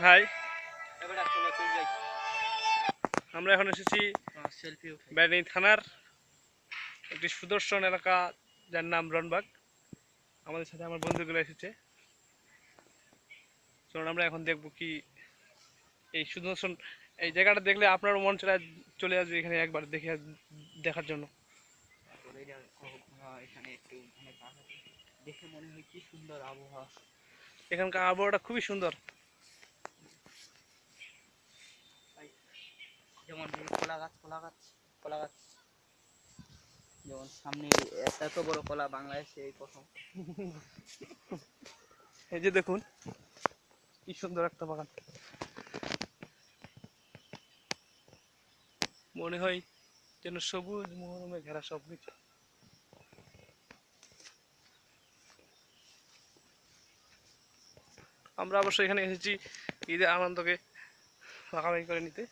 High, আমরা এখন এসেছি ব্যানি থানার একটি সুদর্শন এলাকা, যার নাম রনবাগ। আমাদের সাথে আমার বন্ধুগুলো এসেছে। চলুন আমরা এখন দেখবো কি এই সুদর্শন এই জায়গাটা দেখলে আপনারও মন চলে আসবে এখানে একবার দেখার জন্য। এখানে একটু দেখে মনে হয় কি সুন্দর আবহাওয়া। এখানকার আবহাওয়াটা খুবই সুন্দর। যেমন কলা গাছ যেমন সামনে এত বড় কলা বাংলাদেশে এই প্রথম। এই যে দেখুন কি সুন্দর একটা বাগান, মনে হয় যেন সবুজ মনোরমে ঘেরা সব কিছু। আমরা অবশ্য এখানে এসেছি ঈদের আনন্দকে ভাগাভাগি করে নিতে।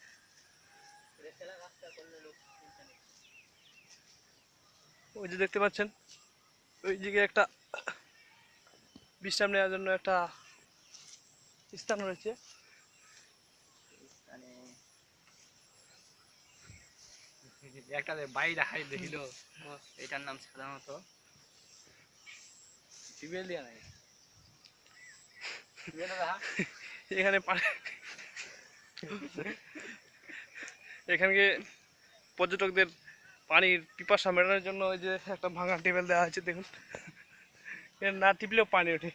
ওই যে দেখতে পাচ্ছেন ওই দিকে একটা বিশ্রাম নেওয়ার জন্য একটা স্থান রয়েছে। একটা বাড়ি দেখাই দেখিল, এটার নাম সাধারণত এখানে এখানে পর্যটকদের পানির পিপাসা মেটানোর জন্য ওই যে একটা ভাঙা টেবিল দেওয়া আছে, দেখুন না টিপলেও পানি ওঠে।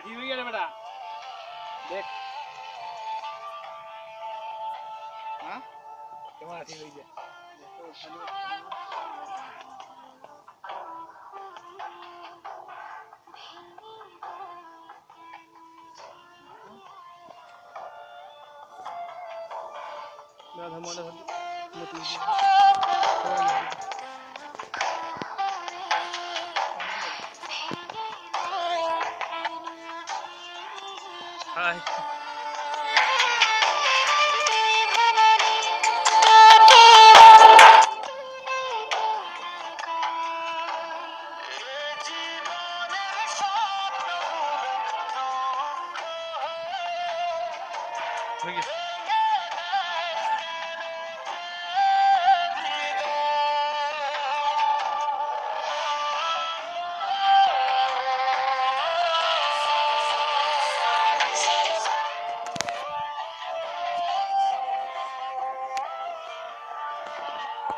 ঠিক হয়ে গেলে বেটা দেখ, হ্যাঁ কেমন ঠিক হয়ে যায়। হাই, হয়ে গেছে।